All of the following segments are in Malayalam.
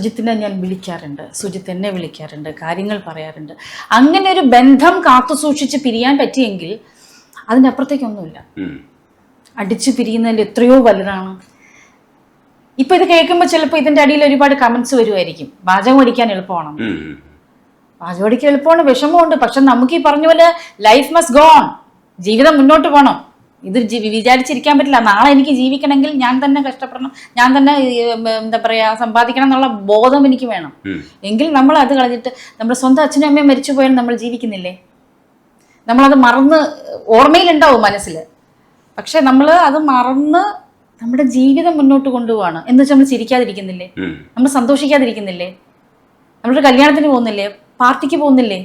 സുജിത്തിനെ ഞാൻ വിളിക്കാറുണ്ട്, സുജിത്ത് എന്നെ വിളിക്കാറുണ്ട്, കാര്യങ്ങൾ പറയാറുണ്ട്. അങ്ങനെ ഒരു ബന്ധം കാത്തു സൂക്ഷിച്ച് പിരിയാൻ പറ്റിയെങ്കിൽ അതിനപ്പുറത്തേക്കൊന്നുമില്ല. അടിച്ചു പിരിയുന്നതിൽ എത്രയോ വലുതാണ്. ഇപ്പൊ ഇത് കേൾക്കുമ്പോൾ ചിലപ്പോൾ ഇതിന്റെ അടിയിൽ ഒരുപാട് കമന്റ്സ് വരുമായിരിക്കും, പാചകം അടിക്കാൻ എളുപ്പമാണ്, പാചകം അടിക്കാൻ എളുപ്പമാണ്, വിഷമമുണ്ട്. പക്ഷെ നമുക്ക് ഈ പറഞ്ഞ പോലെ ലൈഫ് മസ്റ്റ് ഗോ ഓൺ, ജീവിതം മുന്നോട്ട് പോകണം. ഇത് വിചാരിച്ചിരിക്കാൻ പറ്റില്ല. നാളെ എനിക്ക് ജീവിക്കണമെങ്കിൽ ഞാൻ തന്നെ കഷ്ടപ്പെടണം, ഞാൻ തന്നെ എന്താ പറയാ സമ്പാദിക്കണം എന്നുള്ള ബോധം എനിക്ക് വേണം. എങ്കിൽ നമ്മൾ അത് കളഞ്ഞിട്ട് നമ്മുടെ സ്വന്തം അച്ഛനും അമ്മയും മരിച്ചു പോയാൽ നമ്മൾ ജീവിക്കുന്നില്ലേ? നമ്മളത് മറന്ന്, ഓർമ്മയിലുണ്ടാവും മനസ്സിൽ, പക്ഷെ നമ്മൾ അത് മറന്ന് നമ്മുടെ ജീവിതം മുന്നോട്ട് കൊണ്ടുപോവാണ്. എന്ന് വെച്ചാൽ നമ്മൾ ചിരിക്കാതിരിക്കുന്നില്ലേ, നമ്മൾ സന്തോഷിക്കാതിരിക്കുന്നില്ലേ, നമ്മളൊരു കല്യാണത്തിന് പോകുന്നില്ലേ, പാർട്ടിക്ക് പോകുന്നില്ലേ?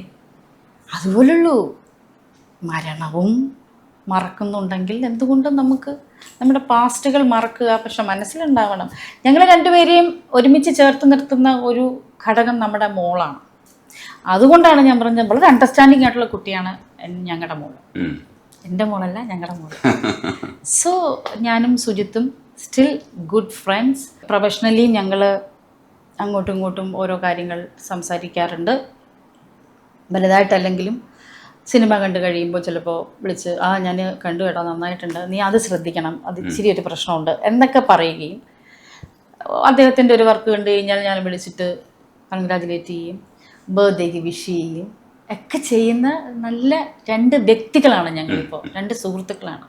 അതുപോലുള്ളൂ. മരണവും മറക്കുന്നുണ്ടെങ്കിൽ എന്തുകൊണ്ടും നമുക്ക് നമ്മുടെ പാസ്റ്റുകൾ മറക്കുക. പക്ഷെ മനസ്സിലുണ്ടാവണം, ഞങ്ങൾ രണ്ടുപേരെയും ഒരുമിച്ച് ചേർത്ത് നിർത്തുന്ന ഒരു ഘടകം നമ്മുടെ മോളാണ്. അതുകൊണ്ടാണ് ഞാൻ പറഞ്ഞത്, വളരെ അണ്ടർസ്റ്റാൻഡിങ് ആയിട്ടുള്ള കുട്ടിയാണ് ഞങ്ങളുടെ മോള്. എൻ്റെ മോളല്ല, ഞങ്ങളുടെ മോള്. സോ ഞാനും സുജിത്തും സ്റ്റിൽ ഗുഡ് ഫ്രണ്ട്സ്. പ്രൊഫഷണലി ഞങ്ങൾ അങ്ങോട്ടും ഇങ്ങോട്ടും ഓരോ കാര്യങ്ങൾ സംസാരിക്കാറുണ്ട്. വലുതായിട്ടല്ലെങ്കിലും സിനിമ കണ്ടു കഴിയുമ്പോൾ ചിലപ്പോൾ വിളിച്ച് ഞാൻ കണ്ടു കേട്ടോ, നന്നായിട്ടുണ്ട്, നീ അത് ശ്രദ്ധിക്കണം, അത് ഇച്ചിരി ഒരു പ്രശ്നമുണ്ട് എന്നൊക്കെ പറയുകയും, അദ്ദേഹത്തിൻ്റെ ഒരു വർക്ക് കണ്ടു കഴിഞ്ഞാൽ ഞാൻ വിളിച്ചിട്ട് കൺഗ്രാജുലേറ്റ് ചെയ്യും, ബർത്ത്ഡേക്ക് വിഷ് ചെയ്യും ഒക്കെ ചെയ്യുന്ന നല്ല രണ്ട് വ്യക്തികളാണ് ഞങ്ങളിപ്പോൾ, രണ്ട് സുഹൃത്തുക്കളാണ്.